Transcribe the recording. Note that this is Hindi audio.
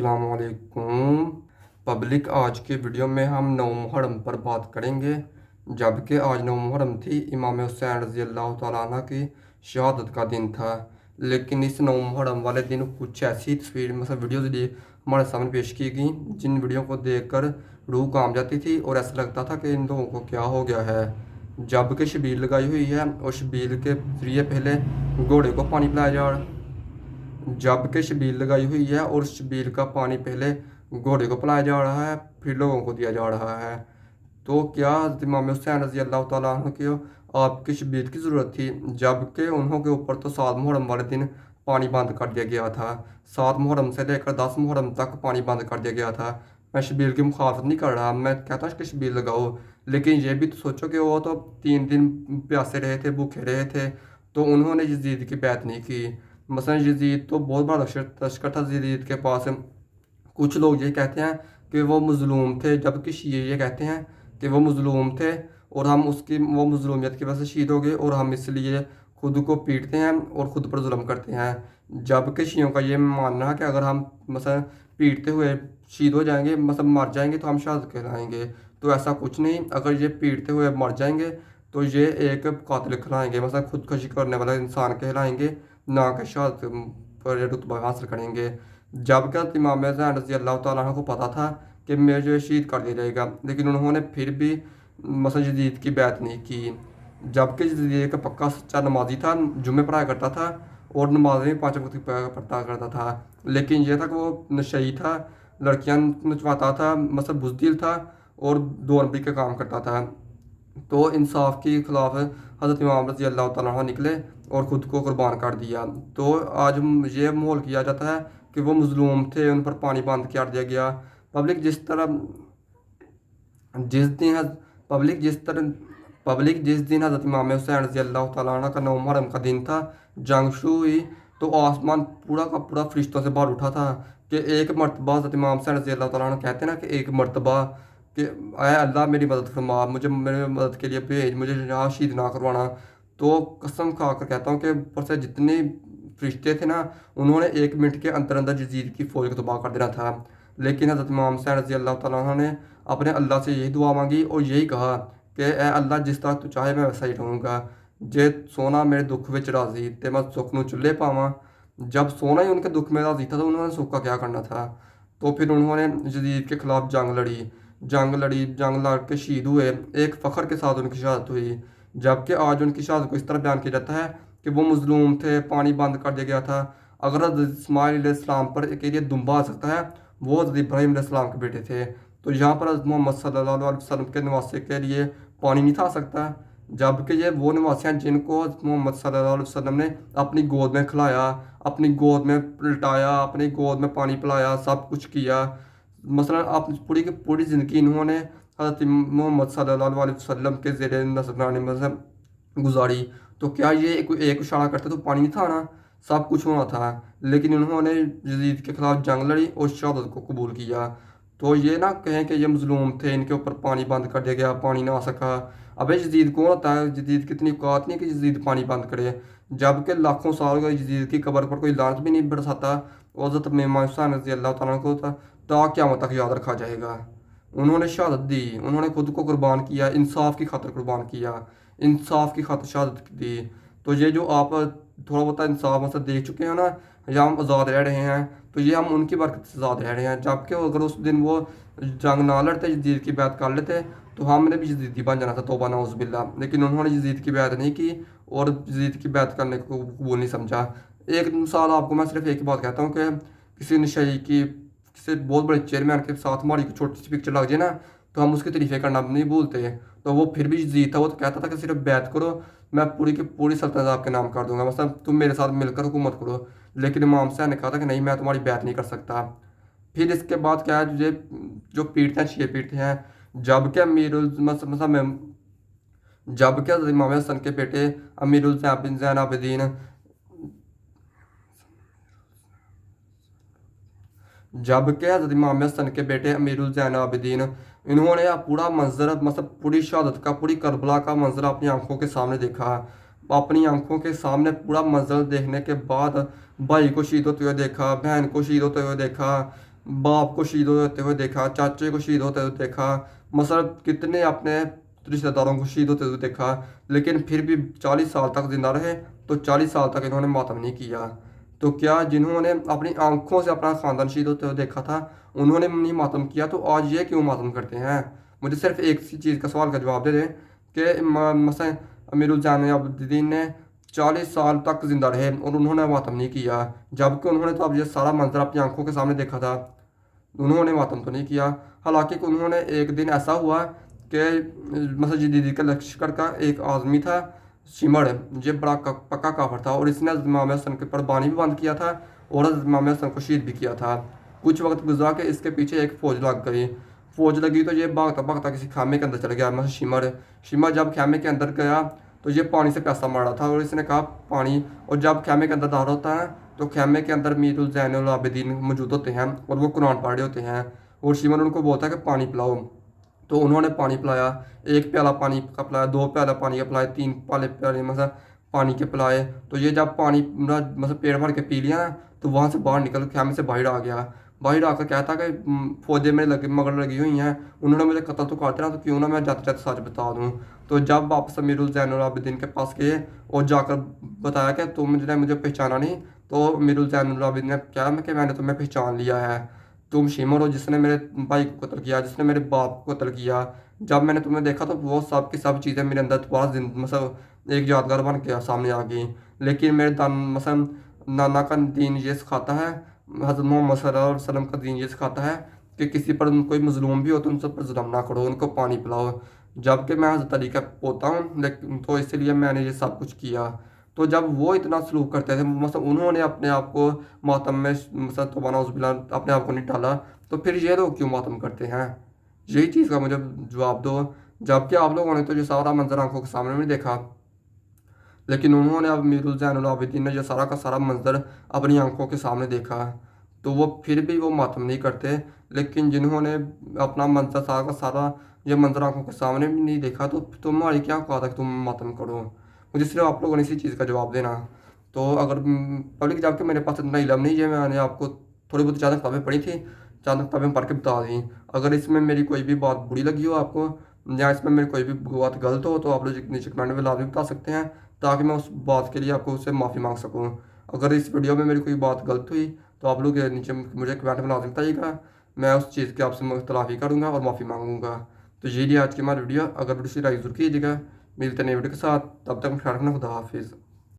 अस्सलामुअलैकुम पब्लिक। आज के वीडियो में हम 9 मुहर्रम पर बात करेंगे। जबकि आज 9 मुहर्रम थी, इमाम हुसैन रज़ी अल्लाह तआला अन्हु की शहादत का दिन था। लेकिन इस 9 मुहर्रम वाले दिन कुछ ऐसी तस्वीर वीडियोज़ हमारे सामने पेश की गई जिन वीडियो को देखकर रूह काम जाती थी और ऐसा लगता था कि इन लोगों को क्या हो गया है। जबकि शबील लगाई हुई है और शबील के जरिए पहले घोड़े को पानी पिलाया जा रहा, जबकि शबील लगाई हुई है और शबील का पानी पहले घोड़े को पिलाया जा रहा है, फिर लोगों को दिया जा रहा है। तो क्या हज़रत इमाम हुसैन रज़ी अल्लाह तआला अन्हु को आपकी शबील की ज़रूरत थी? जबकि उन्होंने ऊपर तो 7 मुहर्रम वाले दिन पानी बंद कर दिया गया था। 7 मुहर्रम से लेकर 10 मुहर्रम तक पानी बंद कर दिया गया था। मैं शबील की मुखालफत नहीं कर रहा, मैं कहता हूँ कि शबील लगाओ, लेकिन ये भी तो सोचो कि वो तो 3 दिन प्यासे रहे थे, भूखे रहे थे, तो उन्होंने यजीद की बैत नहीं की। मसलन यजीद तो बहुत बड़ा लश्कर था यजीद के पास। कुछ लोग ये कहते हैं कि वो मज़लूम थे, जबकि शिये ये कहते हैं कि वो मज़लूम थे और हम उसकी वो मज़लूमियत की वजह से शहीद हो गए और हम इसलिए खुद को पीटते हैं और ख़ुद पर जुल्म करते हैं। जबकि शियों का ये मानना है कि अगर हम मसलन पीटते हुए शहीद हो जाएंगे, मतलब मर जाएंगे, तो हम शहादत कहलाएंगे। तो ऐसा कुछ नहीं, अगर ये पीटते हुए मर जाएंगे तो ये एक कातिल कहलाएंगे, मतलब खुदकशी करने वाला इंसान कहलाएंगे, ना कि शहादत पर रुतबा हासिल करेंगे। जबकि इमाम हुसैन रज़ी अल्लाह तआला अन्हु को पता था कि मेरे जो शहीद कर दिया जाएगा, लेकिन उन्होंने फिर भी मसलन यजीद की बैत नहीं की। जबकि यजीद एक पक्का सच्चा नमाजी था, जुम्मे पढ़ाया करता था और नमाज में 5 वक्त की पढ़ता करता था। लेकिन यह था कि वो नशई था, लड़कियां नचवाता था, मतलब बुज़दिल था और 2 नंबरी का काम करता था। तो इंसाफ के खिलाफ हज़रत इमाम रज़ी अल्लाह तआला अन्हु निकले और ख़ुद को कुर्बान कर दिया। तो आज ये माहौल किया जाता है कि वो मज़लूम थे, उन पर पानी बंद कर दिया गया। पब्लिक जिस तरह जिस दिन हज- पब्लिक जिस दिन हज़रत इमाम हुसैन रज़ी अल्लाह तआला अन्हु का 9 मुहर्रम का दिन था, जंग शुरू हुई, तो आसमान पूरा का पूरा फरिश्तों से भर उठा था कि एक मरतबा हज़रत इमाम हुसैन रज़ी अल्लाह तआला अन्हु कहते हैं ना कि एक मरतबा कि आए अल्लाह मेरी मदद फरमा, मुझे मेरी मदद के लिए भेज, मुझे यहाँ शहीद ना करवाना। तो कसम खा कर कहता हूँ कि ऊपर से जितने फरिश्ते थे ना, उन्होंने 1 मिनट के अंदर अंदर यजीद की फ़ौज को तबाह कर देना था। लेकिन हज़रत इमाम हुसैन रज़ी अल्लाह तआला अन्हु ने अपने अल्लाह से यही दुआ मांगी और यही कहा कि ए अल्लाह, जिस तरह तू चाहे मैं वैसा ही रहूँगा। जे सोना मेरे दुख विच राजी ते मैं सुख नूं चुल्हे पावां। जब सोना ही उनके दुख में राजी था तो उन्होंने सुख का क्या करना था। तो फिर उन्होंने यजीद के खिलाफ जंग लड़ के शहीद हुए। एक फ़ख्र के साथ उनकी शहादत हुई। जबकि आज उनकी शहादत को इस तरह बयान किया जाता है कि वो मज़लूम थे, पानी बंद कर दिया गया था। अगर हज़रत इस्माइल अलैहिस्सलाम पर के लिए दुम्बा आ सकता है, वो हज़रत इब्राहीम अलैहिस्सलाम के बेटे थे, तो यहाँ पर हज़रत मोहम्मद सल्लल्लाहु अलैहि वसल्लम के नवासे के लिए पानी नहीं था आ सकता। जबकि ये वो नवासे हैं जिनको हज़रत मोहम्मद सल्लल्लाहु अलैहि वसल्लम ने अपनी गोद में खिलाया, अपनी गोद में पलटाया, अपनी गोद में पानी पिलाया, सब कुछ किया। मसलन आप पूरी की पूरी ज़िंदगी इन्होंने हज़रत मोहम्मद सल्लल्लाहु अलैहि वसल्लम के ज़ेरे नज़राने में गुजारी। तो क्या ये एक इशारा करते तो पानी नहीं था ना, सब कुछ होना था। लेकिन उन्होंने यजीद के खिलाफ जंग लड़ी और शहादत को कबूल किया। तो ये ना कहें कि ये मज़लूम थे, इनके ऊपर पानी बंद कर दिया गया, पानी ना आ सका। अबे यजीद कौन होता है? यजीद की इतनी औकात नहीं कि यजीद पानी बंद करे। जबकि लाखों साल हो गए यजीद की कब्र पर कोई लानत भी नहीं बरसाता। और हज़रत इमाम हुसैन रज़ी अल्लाह तआला को ता क़यामत तक याद रखा जाएगा। उन्होंने शहादत दी, उन्होंने खुद को कुर्बान किया, इंसाफ की खातिर कुर्बान किया, इंसाफ की खातिर शहादत दी। तो ये जो आप थोड़ा बहुत इंसाफ मतलब देख चुके हैं ना, या हम आज़ाद रह रहे हैं, तो ये हम उनकी बरकत से आज़ाद रह रहे हैं। जबकि अगर उस दिन वो जंग ना लड़ते, यजीद की बैत कर लेते, तो हमने भी यजीदी बन जाना था, तौबा नऊज़ बिल्लाह। लेकिन उन्होंने यजीद की बैत नहीं की और यजीद की बैत करने को कबूल नहीं समझा। एक मिसाल आपको मैं सिर्फ एक बात कहता हूँ कि किसी नशई की किसी बहुत बड़े चेयरमैन के साथ हमारी छोटी सी पिक्चर लग जाए ना, तो हम उसके तरीफे करना नहीं भूलते। तो वो फिर भी यजीद था, वो तो कहता था कि सिर्फ बैत करो, मैं पूरी की पूरी सल्तनत आपके नाम कर दूंगा, मतलब तुम मेरे साथ मिलकर हुकूमत करो। लेकिन इमाम हुसैन ने कहा था कि नहीं, मैं तुम्हारी बैत नहीं कर सकता। फिर इसके बाद क्या है, ये जो पीटते हैं शिये पीटते हैं। जबकि जबकि हज़रत इमाम हसन के बेटे अमीरुल ज़ैन आबिदीन जबकि हज़रत इमाम हसन के बेटे अमीरुल ज़ैन आबिदीन, इन्होंने पूरा मंजर मतलब पूरी शहादत का, पूरी करबला का मंजर अपनी आंखों के सामने देखा। अपनी आंखों के सामने पूरा मंजर देखने के बाद भाई को शहीद होते हुए देखा, बहन को शहीद होते हुए देखा, बाप को शहीद होते हुए देखा, चाचे को शहीद होते हुए देखा, मतलब कितने अपने रिश्तेदारों को शहीद होते हुए देखा, लेकिन फिर भी 40 साल तक जिंदा रहे। तो 40 साल तक इन्होंने मातम नहीं किया। तो क्या जिन्होंने अपनी आंखों से अपना खानदान शहीद होते हुए देखा था, उन्होंने नहीं मातम किया, तो आज ये क्यों मातम करते हैं? मुझे सिर्फ एक सी चीज़ का सवाल का जवाब दे दें कि मसलन अमीरुल जैन अब्दीन ने 40 साल तक जिंदा रहे और उन्होंने मातम नहीं किया, जबकि उन्होंने तो अब ये सारा मंजर अपनी आंखों के सामने देखा था। उन्होंने मातम तो नहीं किया। हालांकि उन्होंने एक दिन ऐसा हुआ कि मतलब दीदी के लश्कर का एक आदमी था शिमर, ये बड़ा पक्का काफर था और इसने इमाम हसन के ऊपर बानी भी बंद किया था और इमाम हसन को शहीद भी किया था। कुछ वक्त गुजरा के इसके पीछे एक फौज लग गई। फौज लगी तो ये भागता भागता किसी खामे के अंदर चला गया, मतलब शिमर। शिमर जब खामे के अंदर गया तो ये पानी से प्यासा मर रहा था और इसने कहा पानी। और जब खैमे के अंदर दार होता है तो खैमे के अंदर मीरुल जैनुल आबिदीन मौजूद होते हैं और वो कुरान पढ़ रहे होते हैं और शिमर उनको बोलता है कि पानी पिलाओ। तो उन्होंने पानी पिलाया, एक प्याला पानी का पिलाया, दो प्याला पानी का पिलाया, तीन प्याले मतलब पानी के पिलाए। तो ये जब पानी मतलब पेट भर के पी लिया ना, तो वहाँ से बाहर निकल खैमे से बाहर आ गया। बाहर आकर कहता कि फौजें मेरे लगे मगर लगी हुई हैं, उन्होंने मुझे कत्ल तो कर देना, तो क्यों ना मैं जाते जाते सच बता दूँ। तो जब वापस अमीरुल जैनुल आबिदीन के पास गए और जाकर बताया कि तुमने मुझे पहचाना नहीं, तो अमीरुल जैनुल आबिदीन ने क्या मैं कि मैंने तुम्हें पहचान लिया है, तुम शिमर हो जिसने मेरे भाई को कत्ल किया, जिसने मेरे बाप को कत्ल किया। जब मैंने तुम्हें देखा तो वो सब की सब चीज़ें मेरे अंदर दोबारा मतलब एक यादगार बन के सामने आ गई। लेकिन मेरे दान मसलन नाना का दीन ये सिखाता है, हज़रत मोहम्मद सल्लल्लाहु अलैहि वसल्लम का दीन ये सिखाता है कि किसी पर कोई मजलूम भी हो तो उन सब पर जुल्म ना करो, उनको पानी पिलाओ। जबकि मैं हज़रत अली का पोता हूँ, लेकिन तो इसलिए मैंने ये सब कुछ किया। तो जब वो इतना सलूक करते थे, मतलब उन्होंने अपने आप को मातम में मतलब तौबा नौज़ुबिल्लाह अपने आप को नहीं डाला, तो फिर ये लोग क्यों मातम करते हैं? यही चीज़ का मुझे जवाब दो। जबकि आप लोगों ने तो ये सारा मंजर आंखों के सामने नहीं देखा, लेकिन उन्होंने अब मीरुल जैनुल आबिदीन ने जो सारा का सारा मंजर अपनी आंखों के सामने देखा, तो वो फिर भी वो मातम नहीं करते। लेकिन जिन्होंने अपना मंजर सारा का सारा ये मंजर आंखों के सामने भी नहीं देखा, तो तुम्हारी क्या औकात है कि तुम मातम करो? मुझे सिर्फ आप लोगों ने इसी चीज़ का जवाब देना। तो अगर पब्लिक जबकि मेरे पास इतना इलम नहीं है, मैंने आपको थोड़ी बहुत ज़्यादा किताबें पढ़ी थी, ज़्यादा किताबें पढ़ के बता दी। अगर इसमें मेरी कोई भी बात बुरी लगी हो आपको, या इसमें मेरी कोई भी बात गलत हो, तो आप लोग नीचे कमेंट में लाजमी बता सकते हैं, ताकि मैं उस बात के लिए आपको उससे माफ़ी मांग सकूँ। अगर इस वीडियो में मेरी कोई बात गलत हुई तो आप लोग नीचे मुझे कमेंट में लाजमी बताइएगा, मैं उस चीज़ की आपसे तलाफ़ी करूँगा और माफ़ी मांगूंगा। तो ये आज की हमारी वीडियो। अगर वीडियो से लाइक जरूर कीजिएगा। मिलते नए वीडियो के साथ, तब तक ख्याल रखना। खुदा हाफिज़।